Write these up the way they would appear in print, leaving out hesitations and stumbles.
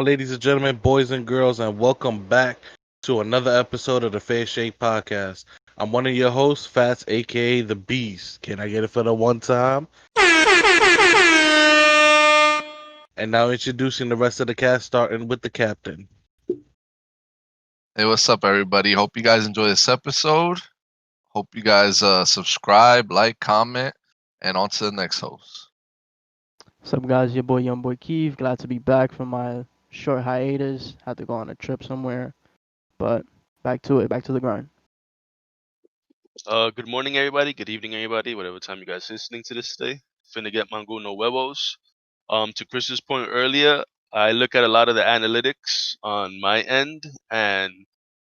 on, ladies and gentlemen, boys and girls, and welcome back to another episode of the Fair Shake Podcast. I'm one of your hosts, Fats, aka The Beast. Can I get it for the one time? And now introducing the rest of the cast, starting with the captain. Hey, what's up, everybody? Hope you guys enjoy this episode. Hope you guys subscribe, like, comment, and on to the next host. What's up, guys? Your boy, Young Boy Keith. Glad to be back from my short hiatus. Had to go on a trip somewhere, but back to it, back to the grind. Good morning, everybody. Good evening, everybody. Whatever time you guys listening to this today. Finna get mango no huevos. To Chris's point earlier, I look at a lot of the analytics on my end, and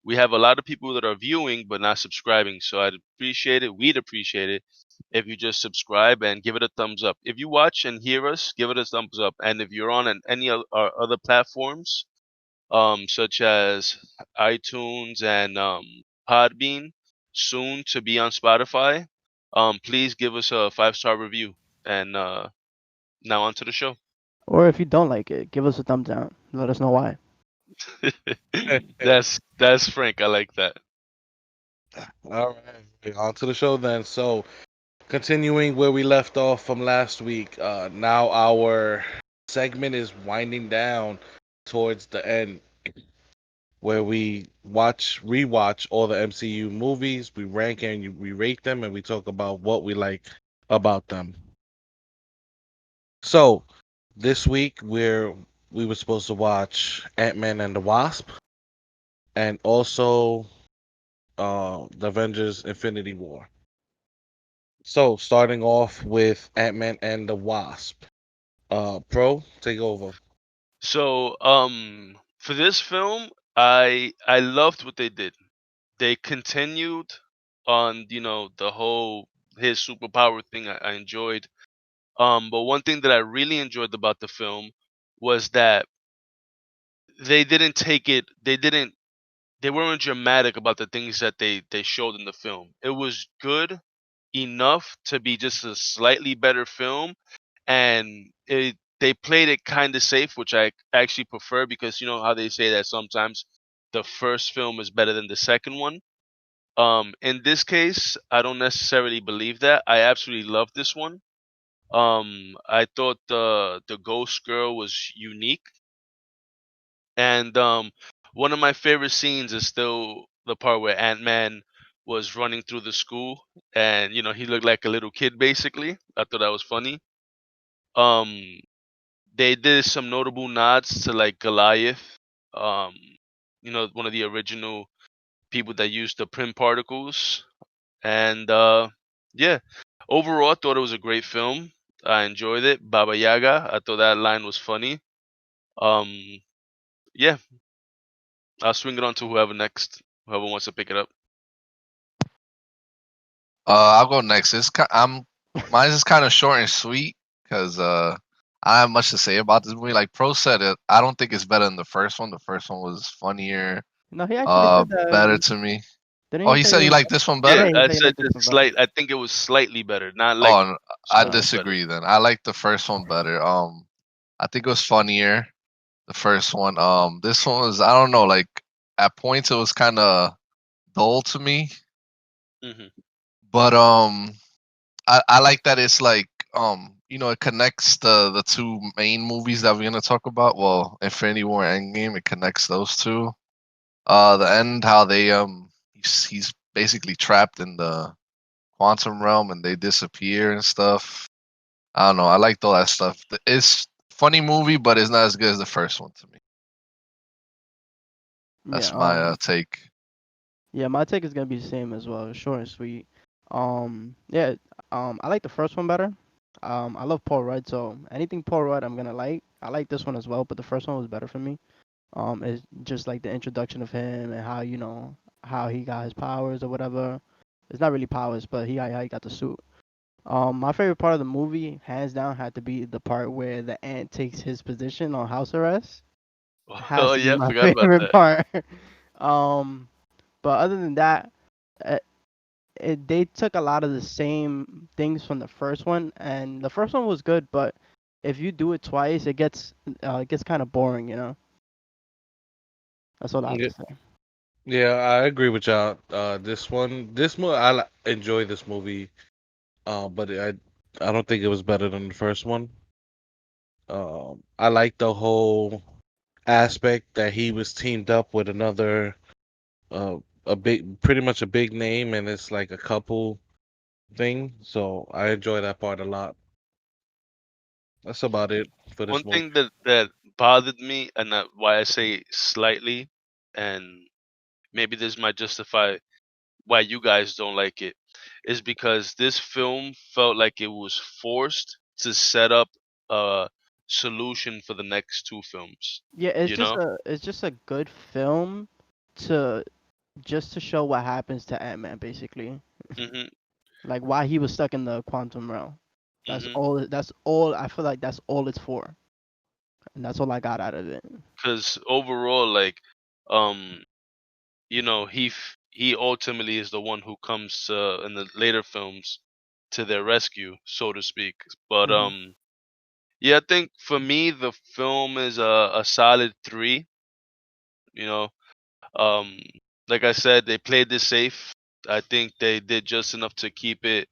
we have a lot of people that are viewing but not subscribing. So I'd appreciate it. We'd appreciate it if you just subscribe and give it a thumbs up. If you watch and hear us, give it a thumbs up. And if you're on any of our other platforms, such as iTunes and Podbean, soon to be on Spotify. Please give us a 5-star review. And now on to the show. Or if you don't like it, give us a thumbs down. Let us know why. That's Frank. I like that. All right, on to the show then. So, continuing where we left off from last week, now our segment is winding down towards the end, where we rewatch all the MCU movies, we rank and we rate them, and we talk about what we like about them. So this week we were supposed to watch Ant-Man and the Wasp, and also the Avengers: Infinity War. So starting off with Ant-Man and the Wasp. Pro, take over. So for this film, I loved what they did. They continued on the whole his superpower thing. I enjoyed. But one thing that I really enjoyed about the film was that they didn't take it. They weren't dramatic about the things that they showed in the film. It was good enough to be just a slightly better film, and they played it kind of safe, which I actually prefer, because you know how they say that sometimes the first film is better than the second one. In this case, I don't necessarily believe that. I absolutely love this one. I thought the Ghost Girl was unique, and one of my favorite scenes is still the part where Ant-Man was running through the school, and he looked like a little kid basically. I thought that was funny. Um, they did some notable nods to like Goliath, um, one of the original people that used the print particles, and yeah, overall, I thought it was a great film. I enjoyed it. Baba Yaga, I thought that line was funny. Um, yeah, I'll swing it on to whoever next. Whoever wants to pick it up. I'll go next. Mine is kind of short and sweet because I have much to say about this movie. Like Pro said, I don't think it's better than the first one. The first one was funnier, No, he actually said better that. to me. Didn't Oh, he he say said it you was? like this one Yeah, better. Yeah, he I said he said liked this just one better. slight. I think it was slightly better, not like Oh, I so Uh, much better. disagree. Then I like the first one better. I think it was funnier. The first one. This one was, I don't know, like at points it was kind of dull to me, Hmm. but I like that it's like it connects the two main movies that we're gonna talk about. Well, Infinity War and Endgame, it connects those two. The end, how they he's basically trapped in the quantum realm and they disappear and stuff. I don't know. I liked all that stuff. It's funny movie, but it's not as good as the first one to me. yeah. That's my take. Yeah. My take is gonna be the same as well. Short and sweet. Yeah. I like the first one better. I love Paul Rudd, so anything Paul Rudd, I'm gonna like. I like this one as well, but the first one was better for me. It's just like the introduction of him and how how he got his powers or whatever. It's not really powers, but how he got the suit. My favorite part of the movie, hands down, had to be the part where the ant takes his position on house arrest. Has Oh to be yeah, I my forgot about favorite that. part. um, but other than that, uh, they took a lot of the same things from the first one, and the first one was good, but if you do it twice, it gets kind of boring, you know. That's all I have Yeah, to say. yeah, I agree with y'all. This movie, enjoy this movie. But I don't think it was better than the first one. I like the whole aspect that he was teamed up with another, uh, pretty much a big name, and it's like a couple thing. So I enjoy that part a lot. That's about it for One this movie. thing that bothered me, and that why I say slightly, and maybe this might justify why you guys don't like it, is because this film felt like it was forced to set up a solution for the next two films. Yeah, You know? it's just a good film to just to show what happens to Ant-Man basically. Mhm. Like why he was stuck in the quantum realm. Mhm. That's all I feel like that's all it's for. And that's all I got out of it. Because overall, like, um, he ultimately is the one who comes in the later films to their rescue, so to speak. But Hmm. yeah, I think for me the film is a solid 3. You know, um, like I said, they played this safe. I think they did just enough to keep it,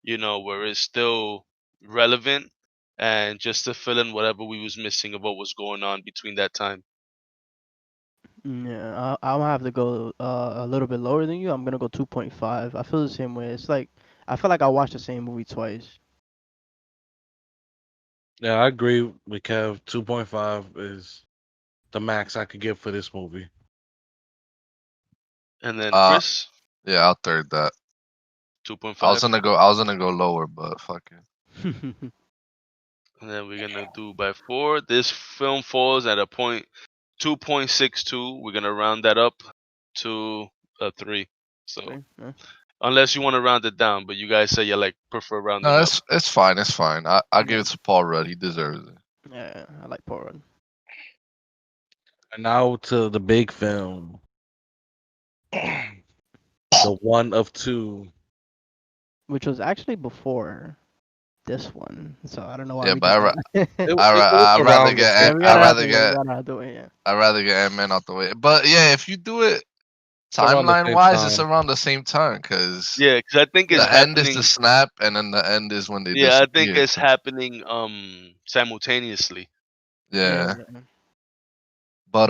where it's still relevant and just to fill in whatever we was missing of what was going on between that time. Yeah, I'll have to go a little bit lower than you. I'm gonna go 2.5. I feel the same way. It's like I feel like I watched the same movie twice. Yeah, I agree with Kev. 2.5 is the max I could give for this movie. And then Uh, Chris, yeah, I'll third that. I was 2.5. gonna go. I was gonna go lower, but fuck it. And then we're gonna do by 4. This film falls at a point 2.62. We're gonna round that up to a 3. So Three, yeah. unless you want to round it down, but you guys say you like prefer rounding No, up. it's fine. It's fine. I'll give Yeah, it to Paul Rudd. He deserves it. yeah, I like Paul Rudd, And now to the big film, the one of two. which was actually before this one. So I don't know why Yeah, we but did that. It was I rather around the get Yeah, same we I gotta time. have rather to. We get gotta have to. Yeah. I rather get Ant-Man out the way. But yeah, if you do it It's around the timeline same wise, it's time. around the same time because Yeah, because I think it's the Yeah. end is the happening. snap, and then the end is when they Yeah, I think disappear. it's happening simultaneously. Yeah. Yeah, Yeah. but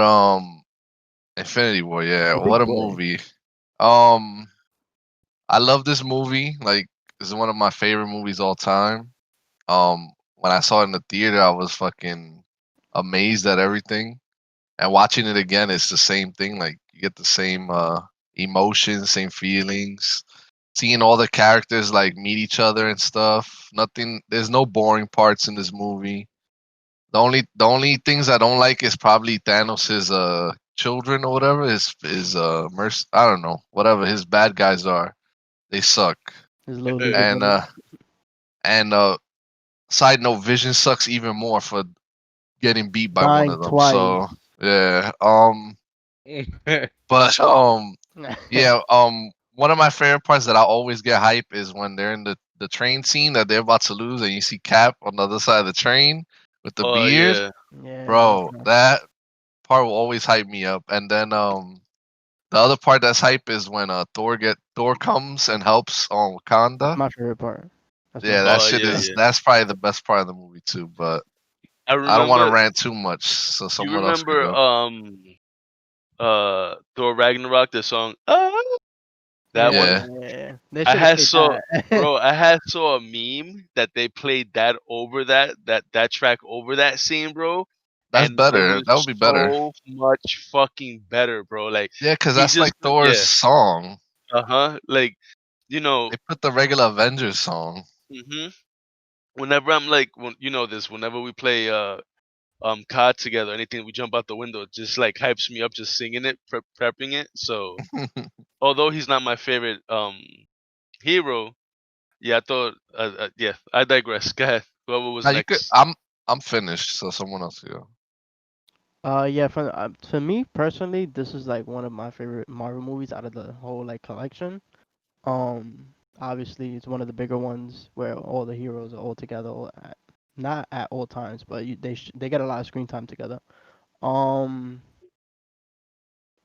Infinity War. Yeah, The big what a boy. movie. Um, I love this movie. Like, it's one of my favorite movies all time. When I saw it in the theater, I was fucking amazed at everything. And watching it again, it's the same thing. Like, you get the same emotions, same feelings. Seeing all the characters like meet each other and stuff. Nothing. There's no boring parts in this movie. The only things I don't like is probably Thanos' children or whatever. I don't know, whatever his bad guys are. They suck. His little lizard And brothers. side note, Vision sucks even more for getting beat by one Dying of them. twice. So yeah. But yeah. One of my favorite parts that I always get hype is when they're in the train scene that they're about to lose, and you see Cap on the other side of the train with the Oh beard. yeah. Yeah. Bro, that part will always hype me up. And then the other part that's hype is when Thor comes and helps on That's Wakanda. my favorite part. That's my Yeah, that favorite Oh part. shit yeah, is yeah. that's probably the best part of the movie too. But I I don't want to remember. rant too much, so You someone else could remember go. Thor Ragnarok, the song that Yeah. one. Yeah, Yeah. They I should have had stayed saw that. bro, I had saw a meme that they played that over that track over that scene, bro, that's and it better. was That would be better. so much fucking better, bro. Like Yeah, because he that's just like Thor's yeah, song. like you know, They put the regular Avengers song. hmm whenever I'm like when you know this, whenever we play COD together, anything we jump out the window, it just like hypes me up just singing it, prepping it. So although he's not my favorite hero, yeah, I thought yeah, I digress. Go ahead. Whoever was Now you could. next. I'm finished, so someone else go. Yeah. For me personally, this is like one of my favorite Marvel movies out of the whole like collection. Obviously, it's one of the bigger ones where all the heroes are all together, not at all times, but they get a lot of screen time together. Um,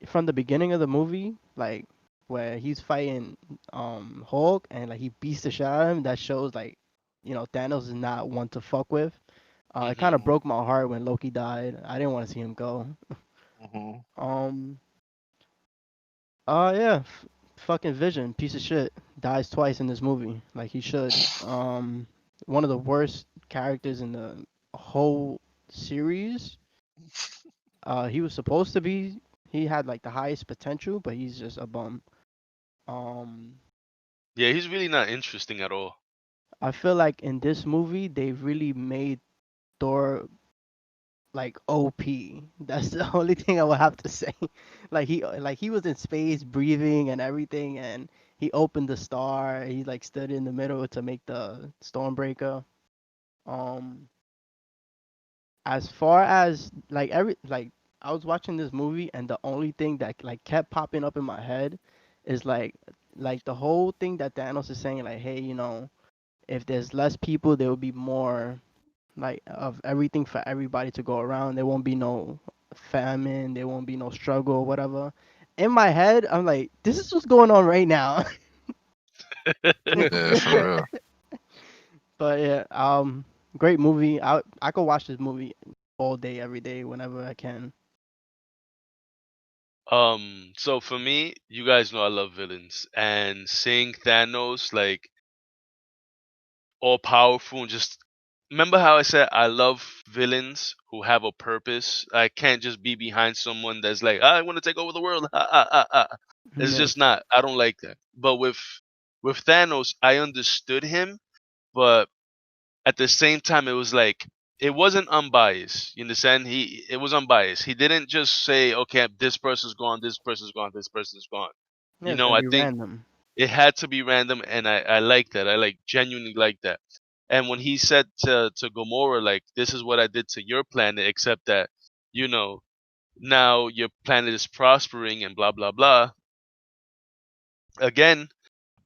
from the beginning of the movie, like where he's fighting Hulk and like he beats the shit out of him, that shows like, Thanos is not one to fuck with. It kind Mhm. of Mhm. broke my heart when Loki died. I didn't want to see him go. Mhm. Um. Yeah. Fucking Vision, piece of shit, dies twice in this movie. Like he should. One of the worst characters in the whole series. He was supposed to be. He had like the highest potential, but he's just a bum. Um. Yeah, he's really not interesting at all. I feel like in this movie they really made Thor like OP. That's the only thing I would have to say. Like he was in space breathing and everything, and he opened the star. He like stood in the middle to make the Stormbreaker. Um, as far as like I was watching this movie, and the only thing that like kept popping up in my head is like the whole thing that Thanos is saying, like, hey, if there's less people, there will be more like of everything for everybody to go around. There won't be no famine. There won't be no struggle or whatever. In my head, I'm like, this is what's going on right now. Yeah, for real. But yeah, great movie. I could watch this movie all day, every day, whenever I can. So for me, you guys know I love villains, and seeing Thanos like all powerful and just remember how I said I love villains who have a purpose. I can't just be behind someone that's like, I want to take over the world. It's Yeah, just not. I don't like that. But with Thanos, I understood him, but at the same time, it was like it wasn't unbiased. You understand? It was unbiased. He didn't just say, okay, this person's gone, this person's gone, this person's gone. yeah, it's I gonna be think random. it had to be random, and I like that. I like genuinely like that. And when he said to Gomorrah, like, this is what I did to your planet, except that, you know, now your planet is prospering and blah blah blah. Again,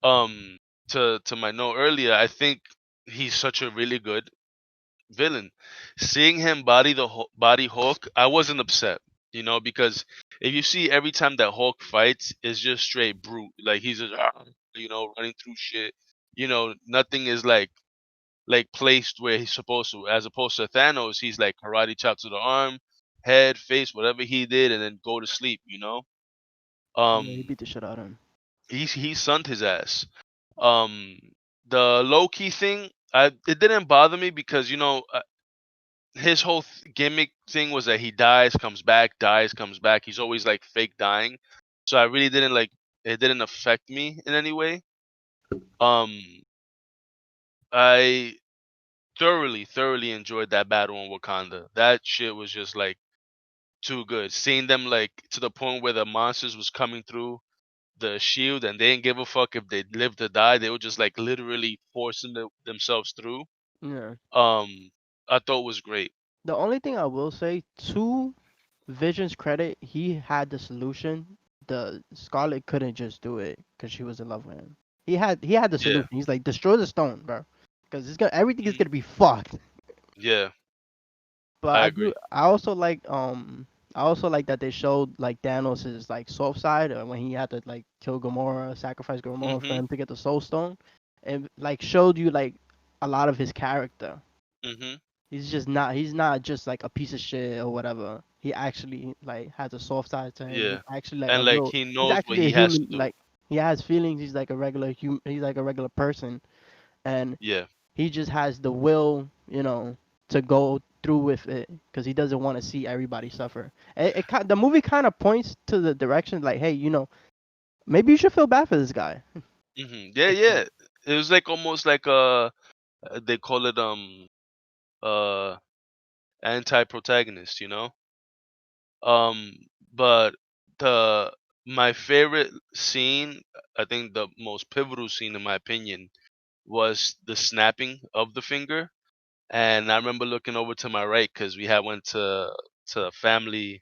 um, to my note earlier, I think he's such a really good villain. Seeing him body Hulk, I wasn't upset, because if you see every time that Hulk fights, it's just straight brute. Like he's just running through shit. Nothing is like placed where he's supposed to. As opposed to Thanos, he's like karate chop to the arm, head, face, whatever he did, and then go to sleep. Yeah, he Um, beat the shit out of him. he sunned his ass. Um, the low key thing, it didn't bother me because his whole gimmick thing was that he dies, comes back. He's always like fake dying. So I really didn't like it. Didn't affect me in any way. Um, I thoroughly enjoyed that battle in Wakanda. That shit was just like too good. Seeing them like to the point where the monsters was coming through the shield and they didn't give a fuck if they lived or died. They were just like literally forcing themselves through. Yeah. Um, I thought was great. The only thing I will say, to Vision's credit, he had the solution. The Scarlet couldn't just do it because she was in love with him. He had the Yeah. solution. He's like, destroy the stone, bro, because everything is Mhm. gonna be fucked. Yeah, But I I do. agree. I also like that they showed like Thanos' like soft side, when he had to like kill Gamora, sacrifice Gamora for Mhm. him to get the Soul Stone, and like showed you like a lot of his character. Mhm. He's not just like a piece of shit or whatever. He actually like has a soft side to him. He's Yeah. actually like a And like real. he He's knows what actually a he has human. to do. Like he has feelings. He's like a regular He's like a regular person, and Yeah. he just has the will, to go through with it because he doesn't want to see everybody suffer. The movie kind of points to the direction like, hey, maybe you should feel bad for this guy. Yeah, Like, yeah. It was like almost like they call it uh anti-protagonist, Um but the my favorite scene, I think the most pivotal scene in my opinion was the snapping of the finger. And I remember looking over to my right cuz we had went to family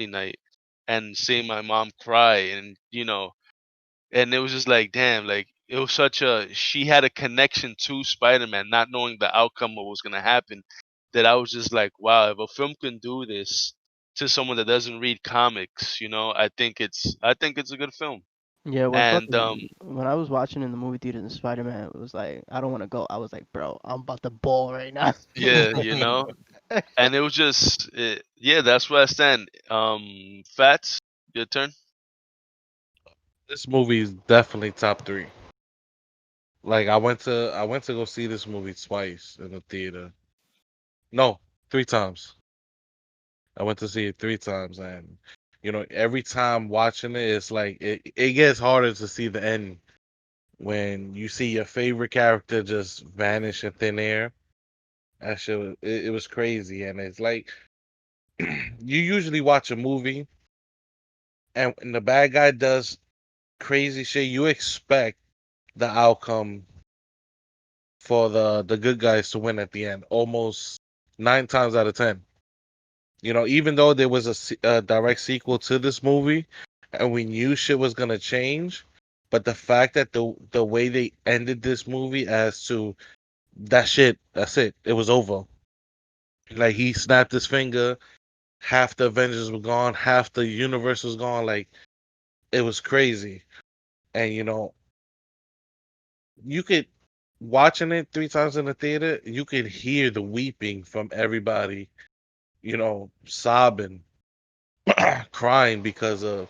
night and seeing my mom cry, and and it was just like damn, like it was such a she had a connection to Spider-Man not knowing the outcome of what was going to happen, that I was just like, wow, if a film can do this to someone that doesn't read comics, I think it's a good film. Yeah, And when I was watching in the movie theater in Spider-Man, it was like I don't want to go. I was like, bro, I'm about to ball right now. yeah, and it was yeah, that's where I stand. Fats, your turn. This movie is definitely top three. Like I went to go see this movie twice in the theater. No, three times. I went to see it three times, and every time watching it, it's like it gets harder to see the end when you see your favorite character just vanish in thin air. That shit it was crazy, and it's like you usually watch a movie, and when the bad guy does crazy shit, you expect the outcome for the good guys to win at the end, almost nine times out of ten. Even though there was a direct sequel to this movie, and we knew shit was gonna change, but the fact that the way they ended this movie as to that shit, that's it, it was over. Like he snapped his finger, half the Avengers were gone, half the universe was gone. Like it was crazy, and you could watching it three times in the theater, you could hear the weeping from everybody, sobbing, crying because of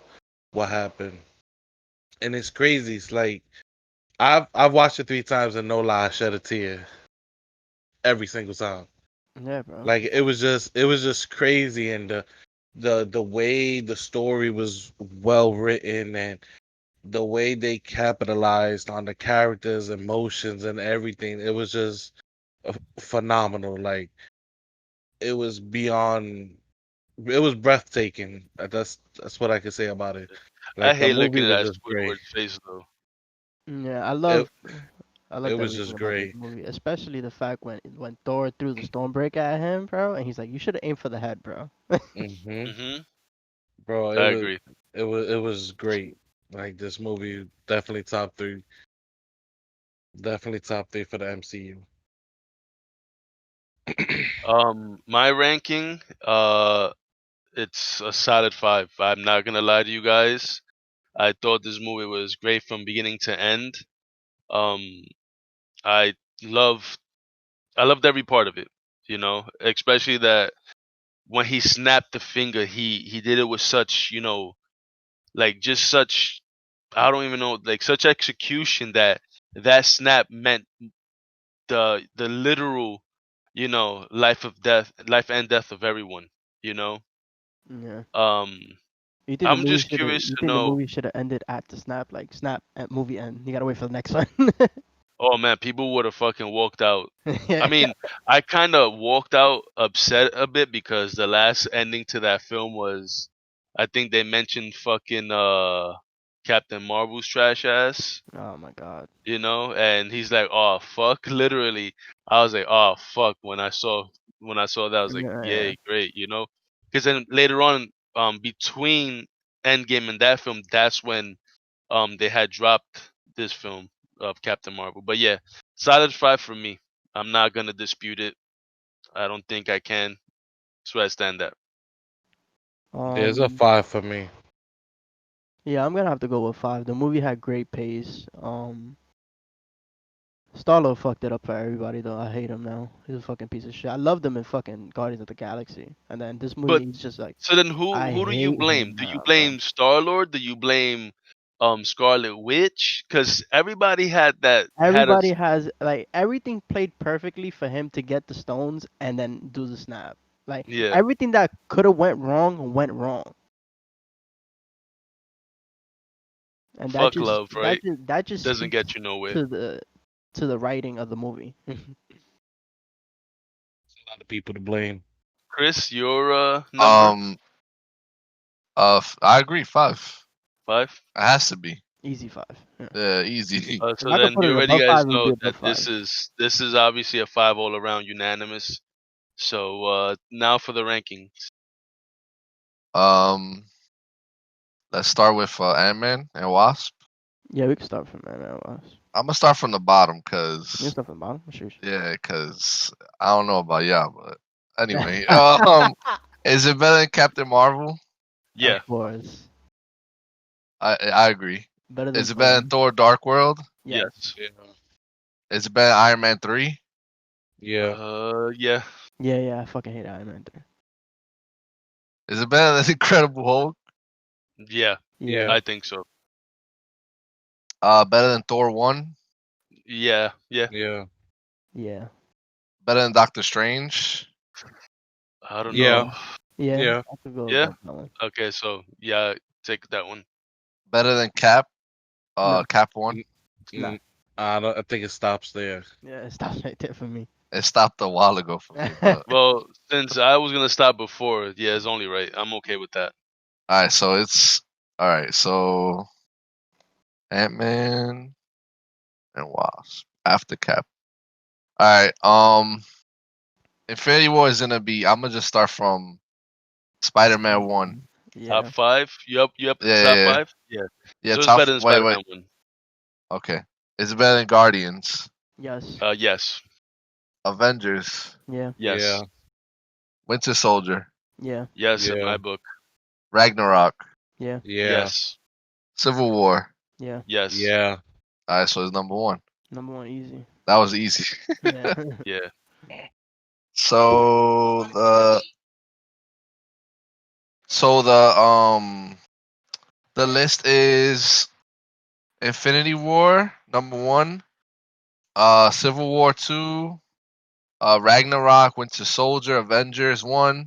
what happened. And it's crazy. It's like I've watched it three times and no lie, I shed a tear every single time. Yeah, bro. Like it was just crazy, and the way the story was well written, and the way they capitalized on the characters, emotions, and everything. It was just phenomenal. Like it was beyond. It was breathtaking. That's what I could say about it. I Like the hate movie looking at was that just great. Squidward's face though. Yeah, It I it loved was everything just about this great. movie, especially the fact when Thor threw the Stormbreaker at him, bro, and he's like, "You should have aimed for the head, bro." Hmm. Mhm. Bro, I agree. it was great. Like this movie, definitely top three. Definitely top three for the MCU. My ranking, it's a solid five. I'm not gonna lie to you guys. I thought this movie was great from beginning to end. Um, I loved, I loved every part of it. Especially that when he snapped the finger, he did it with such, like just such, I don't even know, like such execution that that snap meant the literal, life and death of everyone. You know. Yeah. Um, You think the I'm movie just should have? curious You to think the know. movie should have ended at the snap, like snap at movie end? You gotta wait for the next one. Oh man, people would have fucking walked out. I Yeah. mean, I kind of walked out upset a bit because the last ending to that film was, I think they mentioned fucking Captain Marvel's trash ass, Oh my god. and he's like, "Oh fuck," literally. I was like, "Oh fuck," when I saw that, I was like, Yeah, yeah. "Yay, great," because then later on, between Endgame and that film, that's when they had dropped this film of Captain Marvel. But yeah, solid five for me. I'm not gonna dispute it. I don't think I can. That's where I stand at. There's a Um. five for me. Yeah, I'm gonna have to go with five. The movie had great pace. Star-Lord fucked it up for everybody though. I hate him now. He's a fucking piece of shit. I loved him in fucking Guardians of the Galaxy, and then this But movie he's just like, so then, who I who do you hate blame? him Do you now, bro. blame Star Lord? Do you blame Scarlet Witch? Because everybody had Everybody us. has like everything played perfectly for him to get the stones and then do the snap. Like Yeah, everything that could have went wrong, and fuck love, right? that just Doesn't speaks get you nowhere. to the writing of the movie. A lot of people to blame. Chris, your number Um, I agree. Five. five. It has to be. Easy five. Yeah. Yeah, easy. If So I could then put you it already above guys five, it would be know above that this five. is this is obviously a five all around unanimous. So now for the ranking. um, let's start with Ant-Man and Wasp. Yeah, we can start from there, man. Was. I'm gonna start from the bottom, We can cause start from the bottom. Sure. yeah, cause I don't know about y'all, but anyway, Is it better than Captain Marvel? Yeah. Of course. I agree. Better than Is it better Thor. than Thor: Dark World? Yes. Yes. Yeah. Is it better than Iron Man 3? Yeah. Yeah. Yeah, yeah. I fucking hate Iron Man 3. Is it better than Incredible Hulk? Yeah. Yeah. Yeah. I think so. Better than Thor 1? Yeah. Yeah. Yeah. Yeah. Better than Doctor Strange? I don't Yeah. know. Yeah. Yeah. Yeah. I could go with Yeah. that one. Okay. So yeah, take that one. Better than Cap? No, Cap 1? Mm, nah. mm, I think it stops there. Yeah, it stops right there for me. It stopped a while ago for me, but Well, since I was gonna stop before, yeah, it's only right. I'm okay with that. alright, so it's alright, so Ant-Man and Wasp after Cap. Alright, Infinity War is gonna be I'm gonna just start from Spider-Man 1. Top Yeah. five. You up to Yeah, the yeah, top yeah. five? Yeah. Yeah, So it's top better than wait, wait. Spider-Man one. Okay. Is it better than Guardians? Yes. Yes. Avengers? Yeah. Yes. Yeah. Winter Soldier? Yeah. Yes. In Yeah. my book. Ragnarok? Yeah. Yeah. Yes. Civil War? Yeah. Yes. Yeah. Alright, so it's number 1. Number one, easy. That was easy. Yeah. Yeah. So the list is Infinity War number 1, Civil War 2, Ragnarok, Winter Soldier, Avengers 1,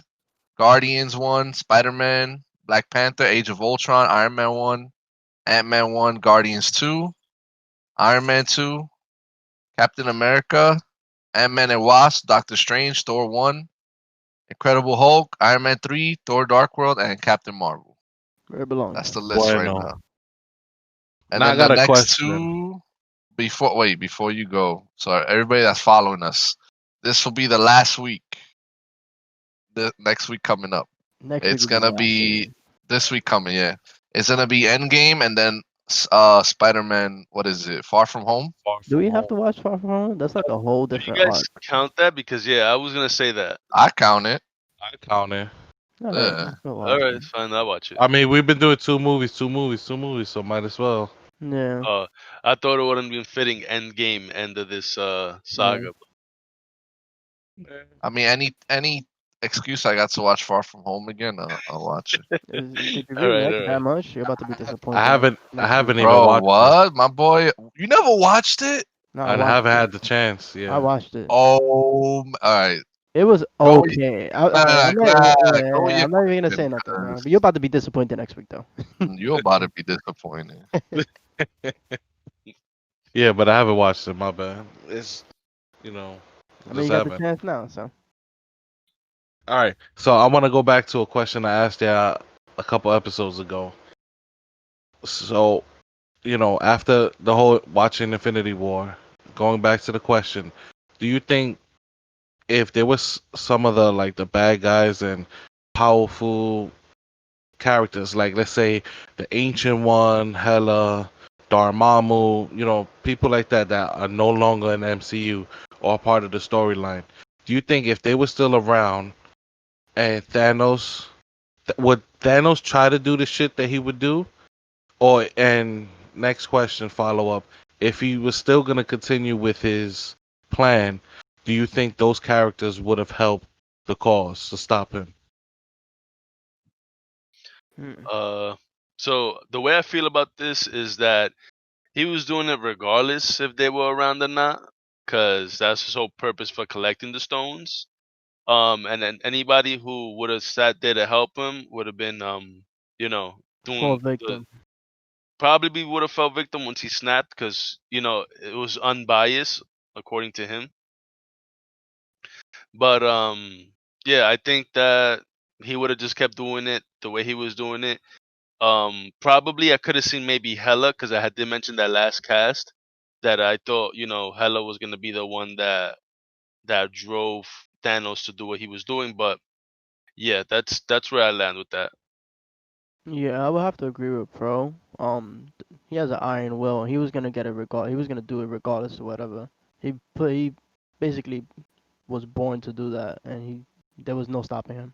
Guardians 1, Spider-Man, Black Panther, Age of Ultron, Iron Man 1, Ant-Man 1, Guardians 2, Iron Man 2, Captain America, Ant-Man and Wasp, Doctor Strange, Thor 1, Incredible Hulk, Iron Man 3, Thor Dark World, and Captain Marvel. Where it belongs. That's the list right Bueno. now. And Now I then the got a next question. two before you go. So everybody that's following us, this will be the last week. The next week coming up. Next week It's will be the gonna last be one. this week coming, yeah. It's gonna be Endgame and then Spider-Man, what is it? Far From Home? Far Do from we have home. to watch Far From Home? That's like a whole Do you different guys arc. count that? Because yeah, I was gonna say that. I count it. I count it. All right, Yeah. we'll All watch right, it. it's fine. I'll watch it. I mean, we've been doing two movies, so might as well. Yeah. I thought it wouldn't be fitting end game end of this Yeah. saga. I mean any excuse I got to watch Far From Home again, I'll watch it. Did you All really right, like all it right. that much? You're about to be I disappointed haven't. I next week. haven't even Bro, watched it, what? My boy, you never watched it? No, I and I watched haven't it. had the chance. I Yeah. watched it. Oh, all right. It was Go, okay. nah, I'm not. nah, go with Yeah, your I'm not even gonna question, say nothing, bro. 'cause But you're about to be disappointed next week, though. you're about to be disappointed. Yeah, but I haven't watched it. My bad. It's you know, I mean, just you got the haven't. chance now, so. All right. So I want to go back to a question I asked you a couple episodes ago. So after the whole watching Infinity War, going back to the question, do you think if there was some of the like the bad guys and powerful characters, like let's say the Ancient One, Hela, Dormammu, people like that are no longer in the MCU or part of the storyline, do you think if they were still around and would Thanos try to do the shit that he would do? And next question, follow up. If he was still going to continue with his plan, do you think those characters would have helped the cause to stop him? Hmm. Uh, so the way I feel about this is that he was doing it regardless if they were around or not, because that's his whole purpose for collecting the stones. And then anybody who would have sat there to help him would have been, you know, Fall doing the victim. probably would have fell victim once he snapped, because it was unbiased according to him. But yeah, I think that he would have just kept doing it the way he was doing it. Probably I could have seen maybe Hella, because I did mention that last cast that I thought Hella was gonna be the one that drove Thanos to do what he was doing. But yeah, that's where I land with that. Yeah, I would have to agree with Pro. He has an iron will. He was gonna get it regard. He was gonna do it regardless of whatever. He basically was born to do that, and there was no stopping him.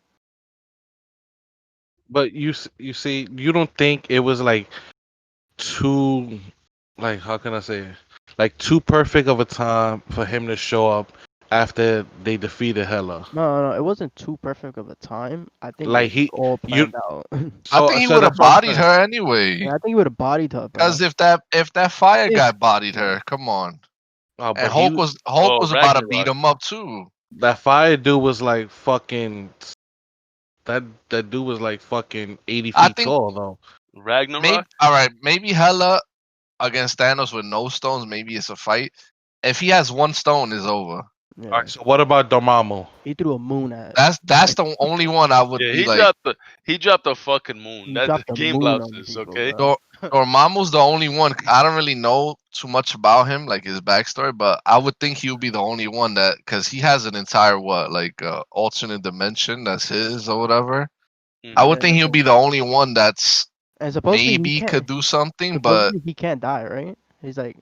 But you see, you don't think it was like too, like, how can I say it? Like too perfect of a time for him to show up after they defeated Hela. No, it wasn't too perfect of a time. I think it Like was all you, planned out. I so think he so would have that's what I'm bodied saying. her anyway. Yeah, I think he would have bodied her, Because bro. if that fire If guy bodied yeah, her, come on. Oh, And but he, Hulk Oh, was about to beat Ragnarok. him up too. that fire dude was like fucking, that dude was like fucking 80 I feet think tall though. maybe Ragnarok. all right, maybe Hela against Thanos with no stones, maybe it's a fight. If he has one stone, it's over. All yeah. right, so what about Dormammu? He threw a moon at. That's the only one I would Yeah, be like. he dropped the fucking moon. He That dropped a game moon on the blouses, people, okay? bro. Dormammu's the only one. I don't really know too much about him, like his backstory, but I would think he would be the only one that because he has an entire what, like alternate dimension that's his or whatever. I Hmm. would Yeah, think he would be the only one that's and supposedly he maybe could can't. do something, but Supposedly he can't die, right? He's like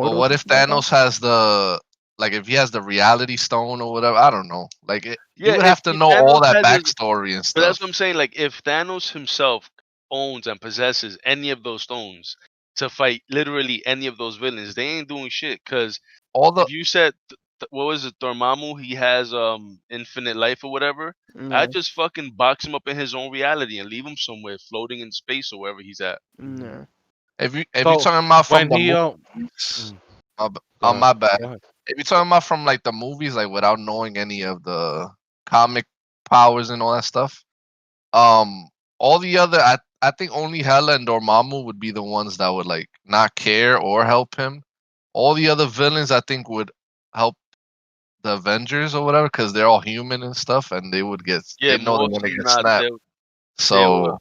but immortal, what if something like that. Thanos has the like if he has the reality stone or whatever? I don't know. He Yeah, would if have to know Thanos all that has his, backstory and but that's what stuff. I'm saying. Like, if Thanos himself owns and possesses any of those stones to fight literally any of those villains, they ain't doing shit. Cause All the if you said what was it, Dormammu, he has infinite life or whatever. I Yeah, just fucking box him up in his own reality and leave him somewhere floating in space or wherever he's at. yeah. if you So talking about from when the he movies, mm, go ahead, my bad. go ahead. If you're talking about from like the movies, like without knowing any of the comic powers and all that stuff, um, all the other, I think only Hela and Dormammu would be the ones that would like not care or help him. All the other villains, I think, would help the Avengers or whatever because they're all human and stuff, and Yeah, they know more they're often gonna than get not, snapped. they were So,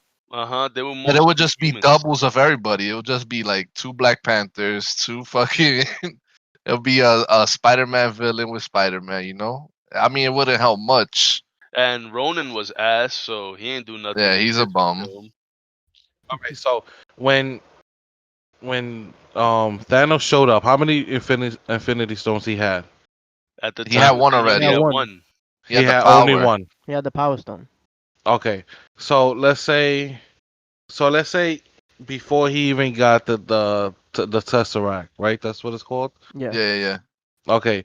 they were but it would mostly just be humans. doubles of everybody. It would just be like two Black Panthers, two fucking. It'll be a Spider-Man villain with Spider-Man. I mean, it wouldn't help much. And Ronan was ass, so he ain't do nothing Yeah, when he's a Thanos bum. killed him All right, so when Thanos showed up, how many Infinity Stones he had? at the He had time of one Thanos. He He had already. had one. one. He He had the had only power. one. He had the Power Stone. Okay, so let's say before he even got the Tesseract, right? That's what it's called. Yeah. Yeah, yeah, yeah. Okay,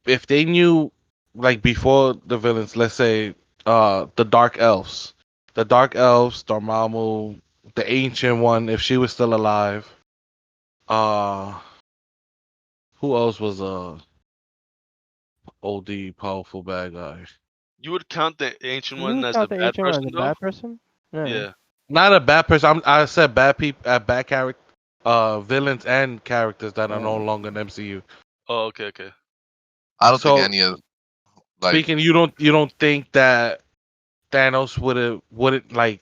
if they knew, like before the villains, let's say the Dark Elves, Dormammu, the Ancient One, if she was still alive, uh, who else was a OD powerful bad guy? You would count the ancient You one would as the count the bad Ancient One as person a though? bad person? Yeah. Yeah. Not a bad person. I said bad people, bad character, villains and characters that are no Yeah. longer in MCU. Oh, okay, okay. I don't think So any of like speaking, you don't think that Thanos wouldn't like,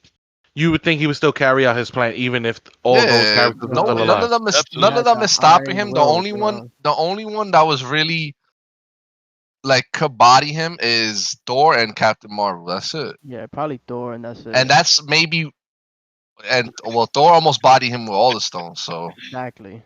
you would think he would still carry out his plan even if all those yeah. characters were No, still Bro, none alive. of them is he none of had Absolutely. them the is stopping iron him. will, bro. The only one that was really like could body him is Thor and Captain Marvel. That's it. Yeah, probably Thor, and that's And it. that's maybe and well, Thor almost bodied him with all the stones. So, Exactly.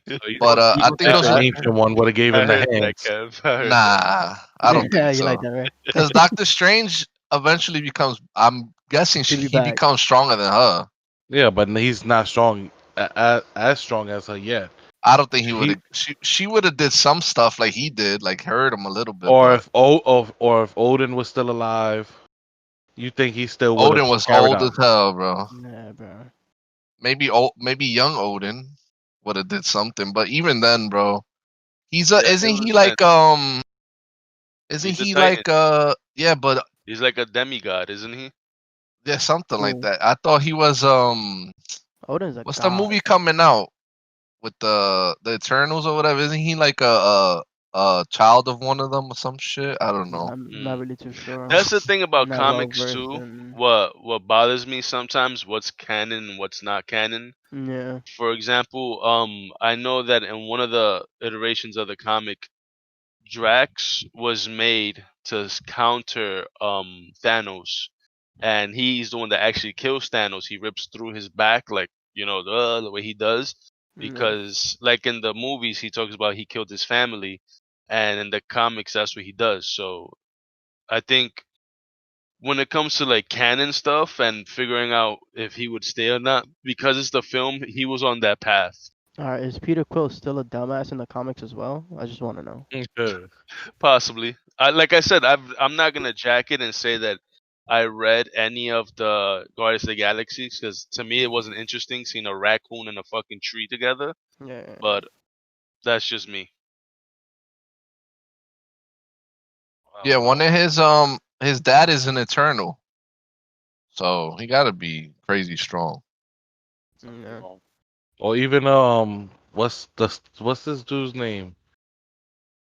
So you but don't you I don't think think those the are ancient one would have gave I him the heard that, hands? Kev. I heard that. nah. I don't think Yeah, you like so. that, right? Because Doctor Strange eventually becomes. I'm guessing He'll be he back. becomes stronger than her. Yeah, but he's not strong, as strong as her yet. I don't think he would He, have. She would have did some stuff like he did, like hurt him a little bit. or But if or if Odin was still alive, you think he still would have Odin was carried old as on? hell, bro. Yeah, bro. Maybe young Odin would have did something. But even then, bro, Yeah, it isn't was he then. like isn't He's a he titan. like yeah, but He's like a demigod, isn't he? yeah, something like Cool. that. I thought he was Odin's a what's the god. movie coming out with the Eternals or whatever? Isn't he like a child of one of them or some shit? I don't know. I'm not Mm. really too sure. That's the thing I'm about not well comics versed too. in. What bothers me sometimes, what's canon and what's not canon. Yeah. For example, I know that in one of the iterations of the comic, Drax was made to counter Thanos, and he's the one that actually kills Thanos. He rips through his back, like the way he does, Yeah. because like in the movies he talks about he killed his family, and in the comics that's what he does. So I think when it comes to like canon stuff and figuring out if he would stay or not, because it's the film, he was on that path. Alright, is Peter Quill still a dumbass in the comics as well? I just want to know. Okay. Possibly. Like I said, I'm not gonna jack it and say that I read any of the Guardians of the Galaxy because to me it wasn't interesting seeing a raccoon and a fucking tree together. Yeah. But that's just me. Yeah, Wow, one of his dad is an Eternal, so he got to be crazy strong. Yeah. or even what's this dude's name?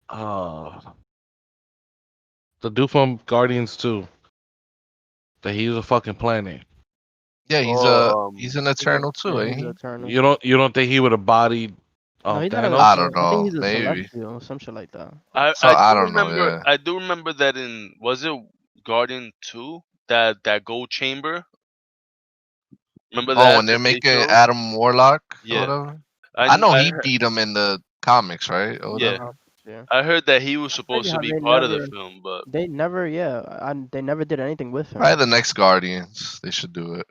Uh, the dude from Guardians 2. That he's a fucking planet. Yeah, Oh, he's an He's a, Eternal too, yeah, ain't he's an he? eternal. You don't think he would have bodied No, he's not I Thanos? don't I think know, he's a maybe. celestial or some shit like that. So I don't know. Yeah. I do remember that in was it Guardian 2 that gold chamber. Remember Oh, that when they're they making showed? Adam Warlock or Yeah. whatever. I I know I he heard, beat him in the comics, right, or yeah. whatever. Yeah. I heard that he was I tell supposed you to how be part of the film, but they never did anything with Probably him. the next Guardians. They should do it.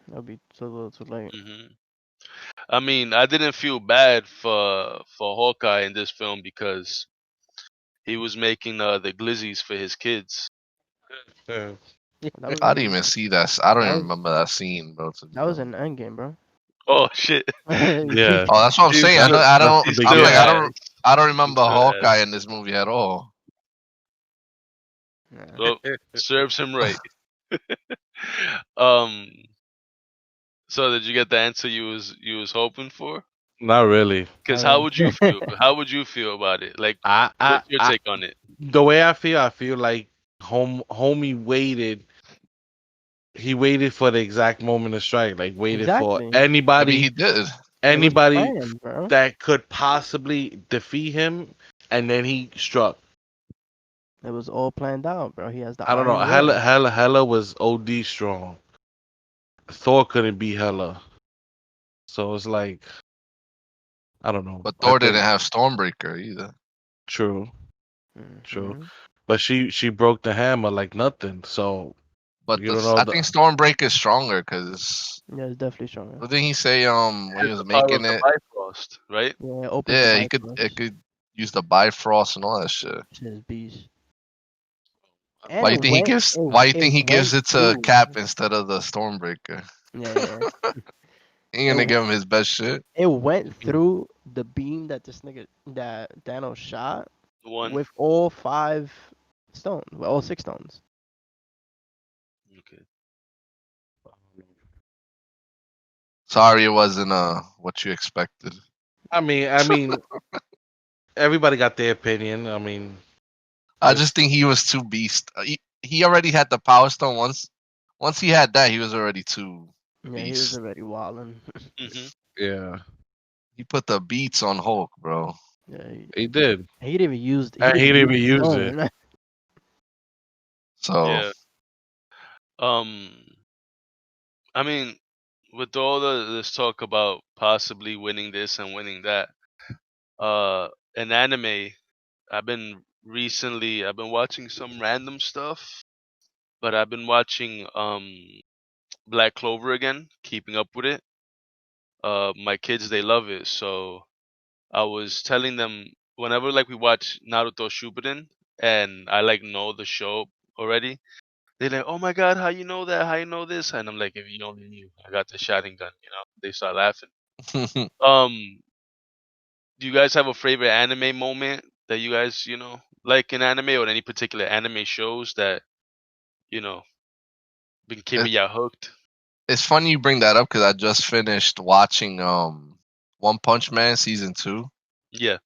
That'll be too little too late. I mean, I didn't feel bad for Hawkeye in this film because he was making the glizzies for his kids. Yeah. Yeah, I didn't even see that. I don't that even was remember that scene, bro. To be that was honest. an Endgame, bro. Oh shit! Yeah. Oh, that's what I'm He's saying. That's that's the I'm still like, beginning. has. I don't He remember still has. Hawkeye in this movie at all. Yeah. Well, serves him right. um. So did you get the answer you was hoping for? Not really. Because Not how really. would you feel? How would you feel about it? Like, what's your I take on it? the way I feel like homie waited. He waited for the exact moment to strike. Like waited for Exactly. Maybe he anybody, did. It was anybody planned, bro. that could possibly defeat him, and then he struck. It was all planned out, bro. He has the I don't know. Iron Will. Hella was OD strong. Thor couldn't beat Hella, so it's like I don't know. But I Thor didn't think have Stormbreaker either. true, true. Hmm. But she broke the hammer like nothing. So But you don't know I think Stormbreaker is stronger because Yeah, it's definitely stronger. what did he say? When he It's was the power of making the it, Bifrost, right? Yeah, it opens the yeah, it Bifrost. could use the Bifrost and all that shit. Shit is beast. Why And you think he gives? Why you it think he gives went it to through. Cap instead of the Stormbreaker? Yeah, yeah. He It gonna w- give him his best shit. it went through the beam that that Thanos shot One. with all 5 stones, well, all 6 stones. Okay. Sorry, it wasn't what you expected. I mean, everybody got their opinion. I mean, I just it's think he was too beast. He already had the Power Stone once. Once he had that, he was already too Yeah, he was beast. already wilding. Mhm. yeah, He put the beats on Hulk, bro. Yeah, he did, he and didn't he even didn't use even the use it. stone. So Yeah. Um. I mean, with all this talk about possibly winning this and winning that, an anime. I've been watching some random stuff, but I've been watching Black Clover again, keeping up with it. My kids they love it, so I was telling them whenever like we watch Naruto Shippuden and I like know the show already, they're like, "Oh my god, how you know that? How you know this?" And I'm like, "If you only knew, I got the shotgun gun." They start laughing. Um, do you guys have a favorite anime moment that you guys like in anime or any particular anime shows that you know been keeping it, you hooked? it's funny you bring that up because I just finished watching One Punch Man season 2, Yeah,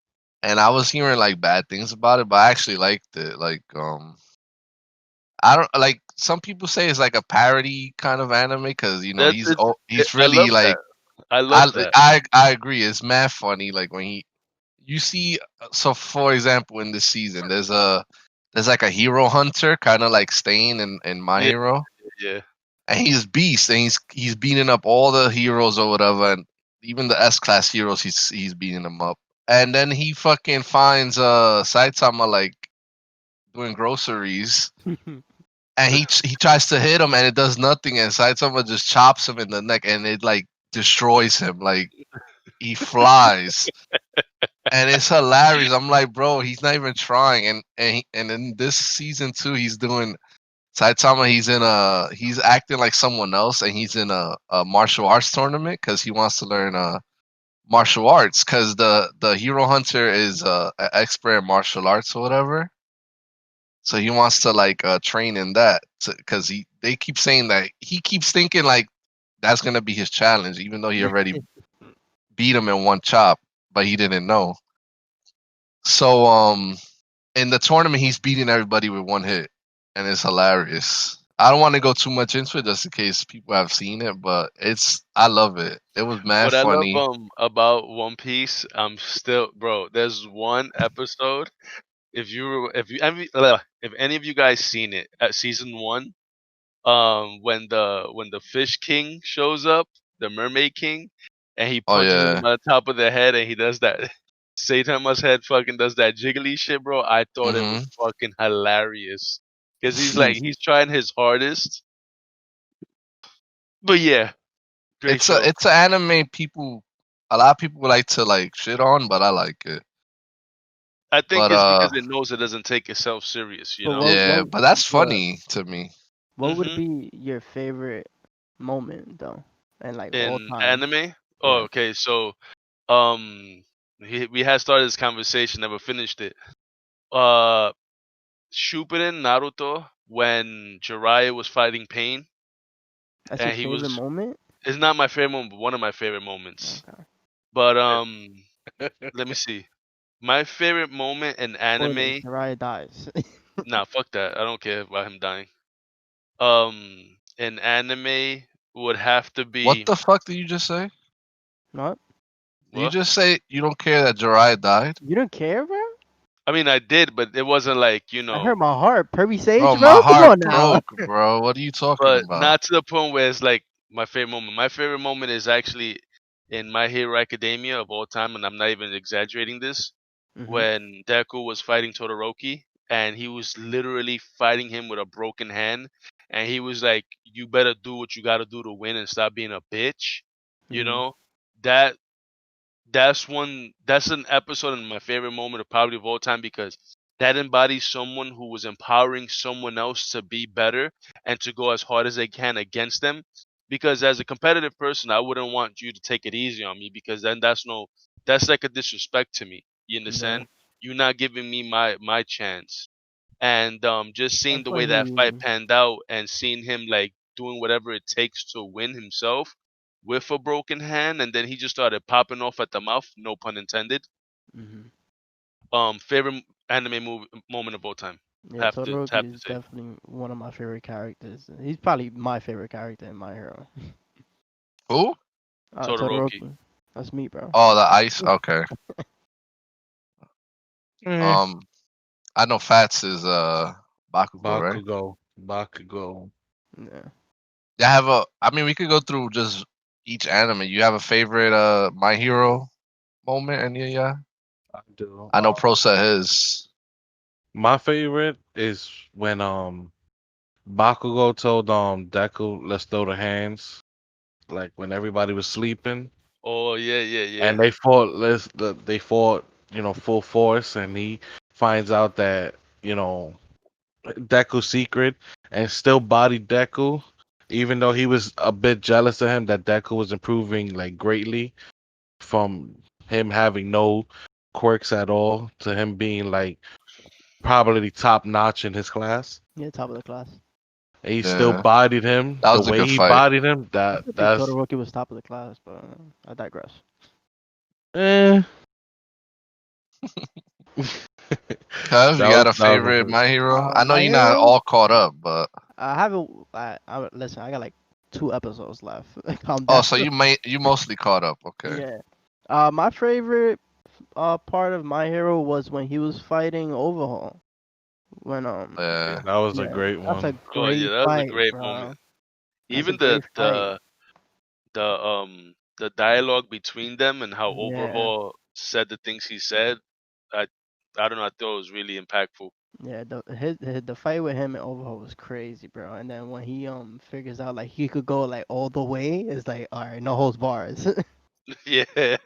and I was hearing like bad things about it, but I actually liked it. Like I don't like some people say it's like a parody kind of anime because that he's I really love that. like I love that. I agree. It's mad funny. Like when you see so for example in this season there's like a hero hunter kind of like Stain in My Yeah, Hero, yeah. and he's beast and he's beating up all the heroes or whatever, and even the S class heroes he's beating them up. And then he fucking finds Saitama like doing groceries, and he tries to hit him and it does nothing, and Saitama just chops him in the neck and it like destroys him, like he flies, and it's hilarious. I'm like, bro, he's not even trying, and in this season too, he's doing Saitama. He's acting like someone else, and he's in a martial arts tournament because he wants to learn martial arts because the hero hunter is an expert in martial arts or whatever. So he wants to like train in that because they keep saying that he keeps thinking like that's gonna be his challenge, even though he already beat him in one chop, but he didn't know. So in the tournament he's beating everybody with one hit, and it's hilarious. I don't want to go too much into it just in case people have seen it, but I love it. It was mad What I love funny. about One Piece, I'm still, bro. There's one episode. If any of you guys seen it at season one, when the Fish King shows up, the Mermaid King, and he Oh punches him yeah. on the top of the head, and he does that. Saitama's head fucking does that jiggly shit, bro. I thought it was Mhm. fucking hilarious because he's trying his hardest. But yeah, great show. It's an anime people a lot of people like to like shit on, but I like it. I think But it's because it knows it doesn't take itself serious, you But know. yeah, but that's what funny to me. what would hmm be your favorite moment though, and like all In time? anime, oh, Yeah, okay, so um, we had started this conversation, never finished it. Uh, Shippuden Naruto when Jiraiya was fighting Pain, that's your and he favorite was. moment. It's not my favorite moment, but one of my favorite moments. Okay. But let me see. My favorite moment in Spoilers: anime. Jiraiya dies. Nah, fuck that. I don't care about him dying. In anime would have to What be the fuck did you just say? What? Did you what? just say you don't care that Jiraiya died? You don't care, bro? I mean, I did, but it wasn't like I hurt my m- heart. Pervy Sage, Bro, my bro. Come heart on now. broke, bro. What are you talking but about? not to the point where it's like my favorite moment. My favorite moment is actually in My Hero Academia of all time, and I'm not even exaggerating this. Mhm. When Deku was fighting Todoroki, and he was literally fighting him with a broken hand, and he was like, "You better do what you got to do to win, and stop being a bitch." You Mhm. know that that's an episode and my favorite moment of probably of all time because that embodies someone who was empowering someone else to be better and to go as hard as they can against them. Because as a competitive person, I wouldn't want you to take it easy on me because then that's like a disrespect to me. You Yeah. understand? You're not giving me my chance. And just seeing That's the when way that fight he. panned out and seeing him like doing whatever it takes to win himself with a broken hand, and then he just started popping off at the mouth, no pun intended. Mhm. Favorite anime movie moment of all time. Yeah, Have Todoroki to is say definitely one of my favorite characters. He's probably my favorite character in My Hero. Who? Todoroki. Todoroki. That's me, bro. Oh, the ice. Okay. Eh, Um, I know Fats is Bakugo, right? Bakugo. Yeah. Yeah, I have a. I mean, we could go through just each anime. You have a favorite My Hero moment, any yeah? I do. I know Pro said his. My favorite is when Bakugo told Deku, let's throw the hands, like when everybody was sleeping, Oh yeah, yeah, and yeah. they fought, full force, and he finds out that Deku's secret, and still bodied Deku, even though he was a bit jealous of him that Deku was improving like greatly from him having no quirks at all to him being like probably top notch in his class. Yeah, top of the class. And he still Yeah, bodied him that the was a way good he fight. bodied him. I That still think that's Todoroki was top of the class, but I digress. eh. Cuz you got a That was favorite My Hero? I know My you're not Hero. all caught up, but I haven't. Listen. I got like 2 episodes left. Calm oh, down. so you mostly caught up. Okay. Yeah. My favorite part of My Hero was when he was fighting Overhaul. When Yeah. that was a yeah, great that's a one. Oh yeah, great that was a fight, great moment. bro. That's a Even great fight. the dialogue between them and how Yeah. Overhaul said the things he said, I I don't know. I thought it was really impactful. Yeah, the fight with him and Overhaul was crazy, bro. And then when he figures out like he could go like all the way, it's like all right, no holds bars. Yeah.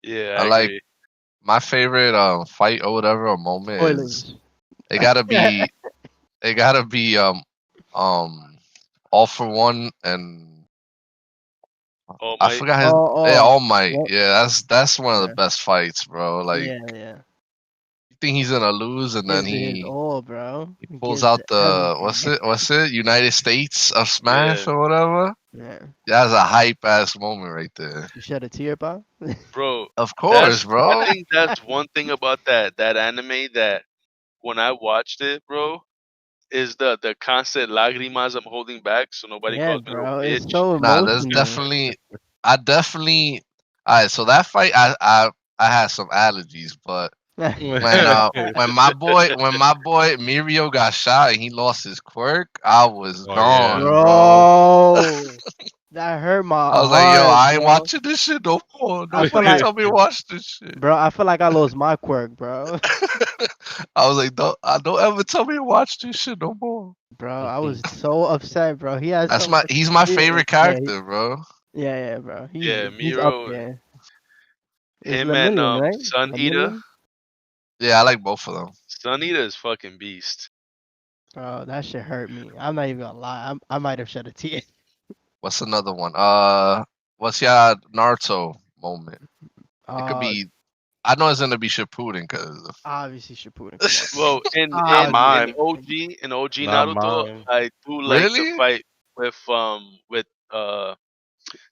Yeah, I I like agree. my favorite fight or whatever or moment is Spoilers. it gotta be it gotta be um All for One and All I Might. forgot his Oh, yeah, oh, All Might. yep, Yeah, that's one of the yeah, best fights, bro. Like yeah, yeah. you think he's gonna lose and then Gives it his he all, bro. he He pulls gives out it the everything. what's it? United States of Yeah, Smash or whatever. Yeah. That's a hype ass moment right there. You shed a tear, pal. Of bro. course, That's I bro. think that's one thing about that anime that when I watched it, bro, is the constant lagrimas I'm holding back so nobody Yeah, calls me a little bro. It's bitch. so Nah, there's emotional. definitely I definitely alright, so that fight I had some allergies, but when my boy Mirio got shot and he lost his quirk, I was Oh yeah. gone, bro. Bro, that hurt my I was like, yo, heart, I ain't bro. watching this shit no more. I feel Nobody like, tell me to watch this shit. bro, I feel like I lost my quirk, bro. I was like, don't ever tell me to watch this shit no more. Bro, I was so upset, bro. He had That's so my much he's my shit. favorite character, bro. Yeah, bro. Yeah, He's up Miro, there. It's him and Lemillion, right? Sun Eater. Lemillion? Yeah, I like both of them. Sun Eater is fucking beast. Bro, that shit hurt me. I'm not even gonna lie. I might have shed a tear. What's another one? What's your Naruto moment? It could Uh, be. I know it's gonna be Shippuden because. obviously Shippuden. Come on, bro. Well, in Not in Obviously in mine. Shippuden. OG Not Naruto, mine. I do like the Really? fight with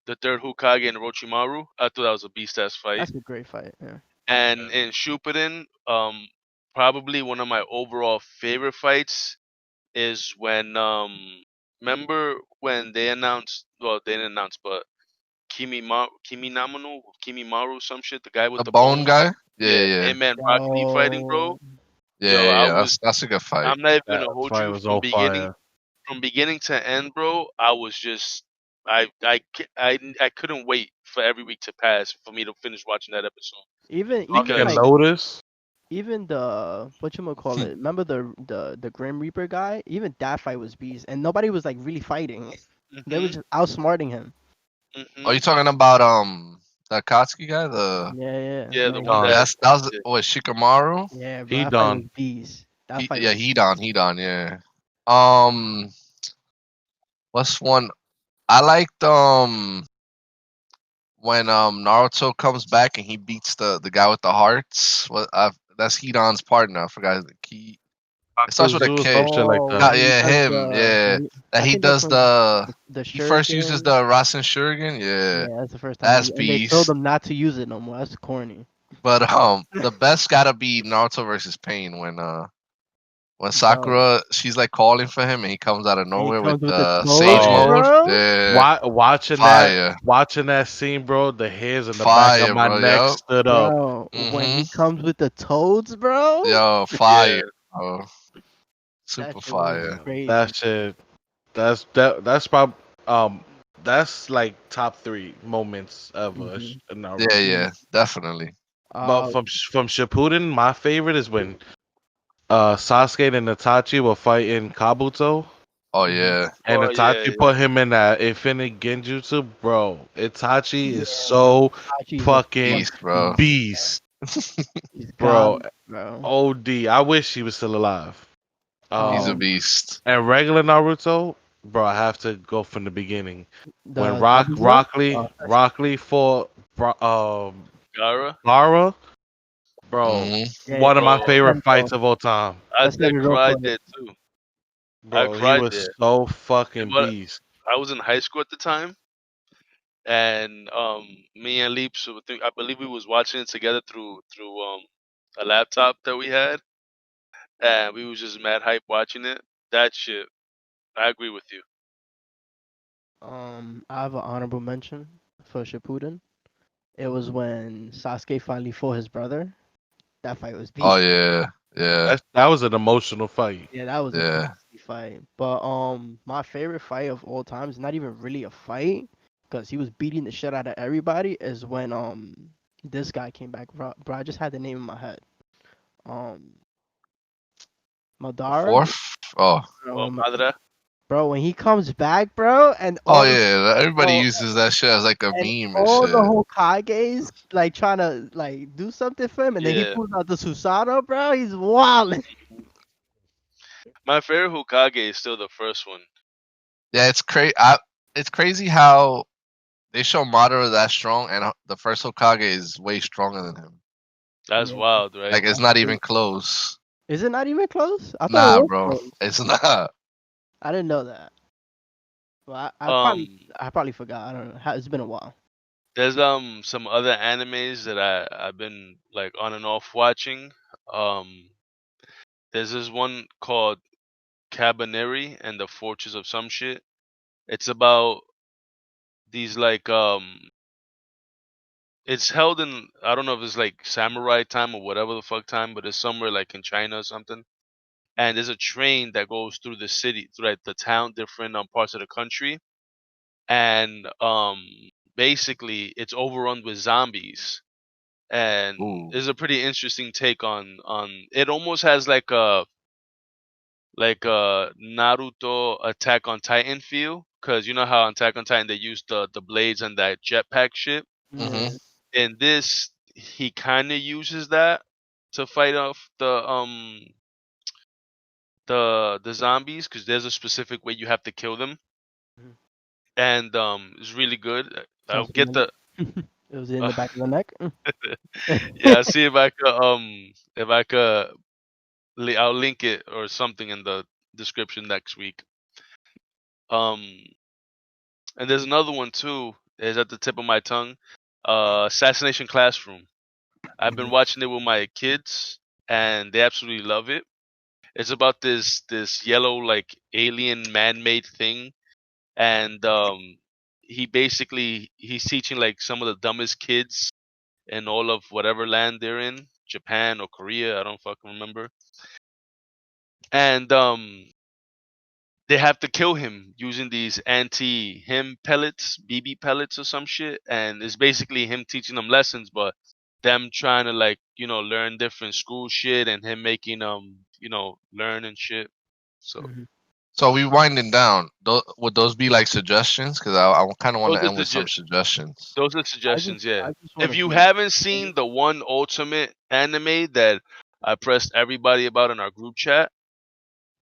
the third Hokage and Orochimaru. I thought that was a beast ass fight. That's a great fight. Yeah. And in Shippuden, probably one of my overall favorite fights is when remember when they announced, well, they didn't announce, but Kimimaru, some shit, the guy with The the Bone bone. guy? Yeah, Yeah, yeah, him and Rock Lee fighting, bro. Yo, yeah, Yo, yeah, I yeah. was That's a good fight. I'm not even That gonna hold fight you was all fire. from beginning to end, bro. I was just I couldn't wait for every week to pass for me to finish watching that episode even Fucking because like Lotus. even the what you call it? Remember the Grim Reaper guy? Even that fight was beast, and nobody was like really fighting. They were mhm just outsmarting him. Are you mhm talking about the Akatsuki guy? The yeah, the He one yeah, done. that was yeah. what Shikamaru. Yeah, bro, He that fight was done. beast. That He fight yeah, was he beast. done, yeah. Um, what's one? I liked when Naruto comes back and he beats the guy with the hearts. That's Hidan's partner. I forgot. It starts with a Akuzu or some K. shit like Oh, that. Yeah, when he yeah, does him. the Yeah, when he, that I he think that's does when the he first uses the Shuriken. Rasen Shuriken. Yeah, Yeah, that's the first time that's he and they told beast. him not to use it no more. That's corny. But the best gotta be Naruto versus Pain when Bro, Sakura she's like calling for him and he comes out of and he nowhere with comes with the the Sage toads, Oh, mode. bro. Yeah, fire, watching that scene, bro. The hairs in the back of fire, my bro. neck Yup. stood up. Bro, when he Mhm. comes with the toads, bro, Yo, Yeah, fire, bro. that Super shit was fire. crazy. That shit. That's probably that's like top three moments of Hmm. Yeah, Naruto. yeah, definitely. But Uh, from Shippuden, my favorite is when Sasuke and Itachi were fighting Kabuto, Oh mhm. yeah. and oh yeah, Itachi yeah. put him in that infinite genjutsu, bro. Itachi is Yeah, bro. so Hachi's a fucking Beast, fucking bro. beast. beast, He's bro. God, bro. OD. I wish he was still alive. He's a Um, Um, beast. and regular Naruto, bro. I have to go from the beginning when the Zabuza. That's Rock Lee fought Gara, Lara, bro. Hmm. yeah, One of my bro. favorite Senko. fights of all time, I That's I heavy rope cried for it. there too. I bro. He cried was there. so And fucking what beast. I was in high school at the time, and me and Leap, so I believe we was watching it together through a laptop that we had, and we was just mad hype watching it. That shit, I agree with you. I have an honorable mention for Shippuden. It was when Sasuke finally fought his brother. That fight was Oh beast. yeah. Yeah. That was an emotional fight. Yeah, that was a Yeah. beastie fight. But my favorite fight of all time is not even really a fight, cause he was beating the shit out of everybody. Is when this guy came back, bro. I just had the name in my head. Um, The Madara, fourth? Oh. Oh, bro, Madara. bro, when he comes back, bro, Oh yeah, everybody uses that shit as like a and meme and all the shit. Hokages like trying to like do something for him, and then he Yeah. pulls out the Susanoo, bro. He's wild. My favorite Hokage is still the first one. Yeah, it's crazy how they show Madara that strong, and the first Hokage is way stronger than him. That's Yeah, wild, right? Like it's that's not true. even close. Is it not even close? I thought it Nah, was bro, close. it's not. I didn't know that. Well, Um, I probably forgot. I don't know. It's been a while. there's some other animes that I've been like on and off watching. Um, there's this one called Cabaneri and the Fortress of some shit. It's about these like it's held in, I don't know if it's like samurai time or whatever the fuck time, but it's somewhere like in China or something. And there's a train that goes through the city, through like the town, different parts of the country, and basically it's overrun with zombies. And Ooh, it's a pretty interesting take on. It almost has like a Naruto Attack on Titan feel, because you know how on Attack on Titan they use the blades and that jetpack shit. mm-hmm. Yeah. In this, he kind of uses that to fight off the zombies, because there's a specific way you have to kill them, Mhm. and it's really good. I'll Sounds get familiar. the It was in the back of the neck. yeah. I'll see if I could I'll link it or something in the description next week. Um, and there's another one too. Is at the tip of my tongue. Assassination Classroom. I've been Mhm. watching it with my kids, and they absolutely love it. It's about this yellow like alien man-made thing, and he's teaching like some of the dumbest kids in all of whatever land they're in, Japan or Korea, I don't fucking remember. And they have to kill him using these anti-him pellets, BB pellets or some shit, and it's basically him teaching them lessons, but them trying to like learn different school shit, and him making learn and shit. So Mhm. So we winding down. Would those be like suggestions? Because I kind of want those to are end with some sugge- suggestions. those are suggestions, yeah. I just want If to you say. haven't seen the one ultimate anime that I pressed everybody about in our group chat,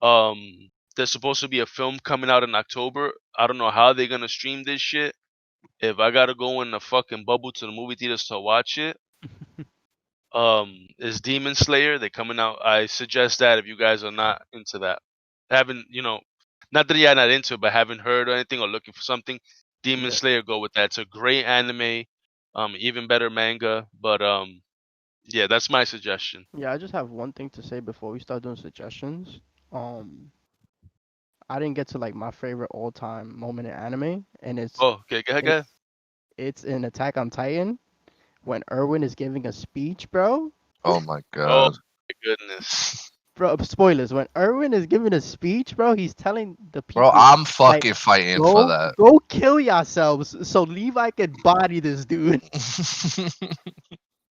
there's supposed to be a film coming out in October. I don't know how they're gonna stream this shit. If I gotta go in the fucking bubble to the movie theaters to watch it, is Demon Slayer. They're coming out. I suggest that if you guys are not into that, haven't not that you're not into it, but haven't heard or anything or looking for something, Demon Yeah. Slayer, go with that. It's a great anime, even better manga. But yeah, that's my suggestion. Yeah, I just have one thing to say before we start doing suggestions. Um, I didn't get to like my favorite all-time moment in anime, and Oh, okay, go ahead, go it ahead. it's in Attack on Titan when Erwin is giving a speech, bro. Oh my Oh god. my goodness. Bro, spoilers. When Erwin is giving a speech, bro, he's telling the Bro, people I'm like, fucking fighting for go that. go kill yourselves so Levi can body this dude.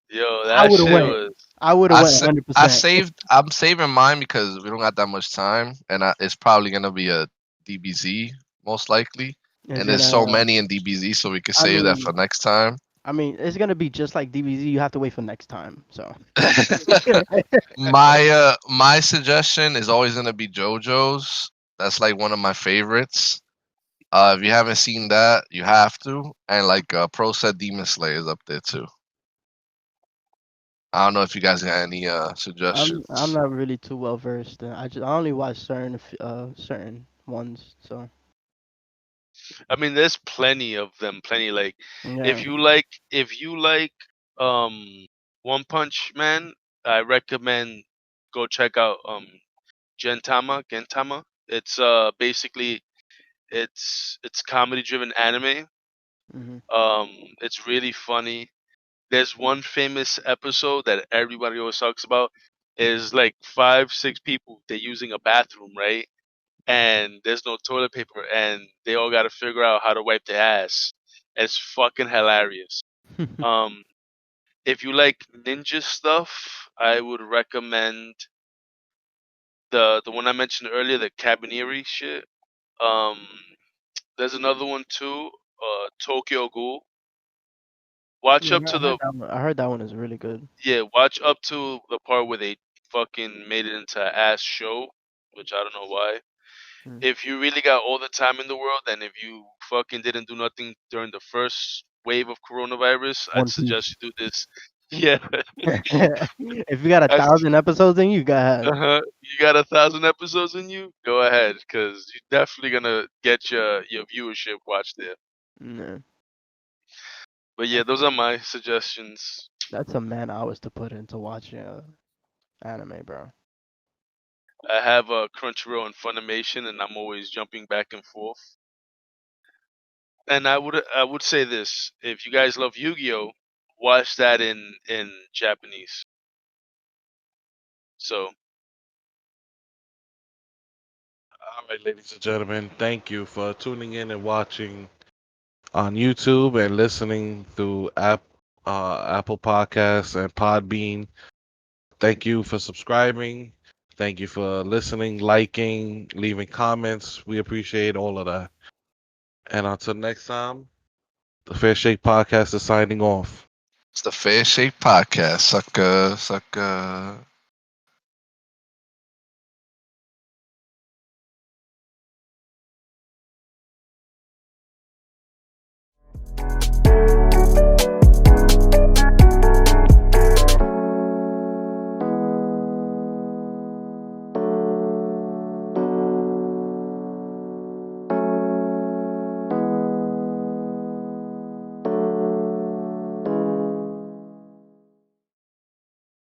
Yo, I that would have shit went. was. I would have I, went sa- I 100%. saved. I'm saving mine because we don't got that much time, and it's probably gonna be a DBZ most likely. Is And it there's so many in DBZ, so we could I save that for mean, next time. it's gonna be just like DBZ. You have to wait for next time. So. My suggestion is always gonna be JoJo's. That's like one of my favorites. If you haven't seen that, you have to. And like Pro Set Demon Slayer is up there too. I don't know if you guys got any I'm suggestions. not really too well versed. I only watch certain ones. So I mean, there's plenty of them. Plenty. Like, yeah. if you like, um, One Punch Man, I recommend go check out Gentama. It's basically it's comedy driven anime. Hmm. Um, it's really funny. There's one famous episode that everybody always talks about. Is like 5, 6 people. They're using a bathroom, right? And there's no toilet paper, and they all got to figure out how to wipe their ass. It's fucking hilarious. Um, if you like ninja stuff, I would recommend the one I mentioned earlier, the Cabinery shit. Um, there's another one too. Tokyo Ghoul. Watch Yeah, up I to heard the that one. I heard that one is really good. yeah. Watch up to the part where they fucking made it into an ass show, which I don't know why. Mm. If you really got all the time in the world, and if you fucking didn't do nothing during the first wave of coronavirus, I'd One Piece. suggest you do this. Yeah, If you got a that's thousand episodes in you, go ahead. you got 1,000 episodes in you. Go ahead, because you're definitely gonna get your viewership watch there. Nah, But yeah, that's those are my suggestions. that's a man hours to put into watching anime, bro. I have a Crunchyroll and Funimation, and I'm always jumping back and forth. And I would say this: if you guys love Yu-Gi-Oh, watch that in Japanese. So All right, ladies and gentlemen, thank you for tuning in and watching on YouTube and listening through Apple Podcasts and Podbean. Thank you for subscribing. Thank you for listening, liking, leaving comments. We appreciate all of that. And until next time, the Fair Shake Podcast is signing off. It's the Fair Shake Podcast, sucker, sucker.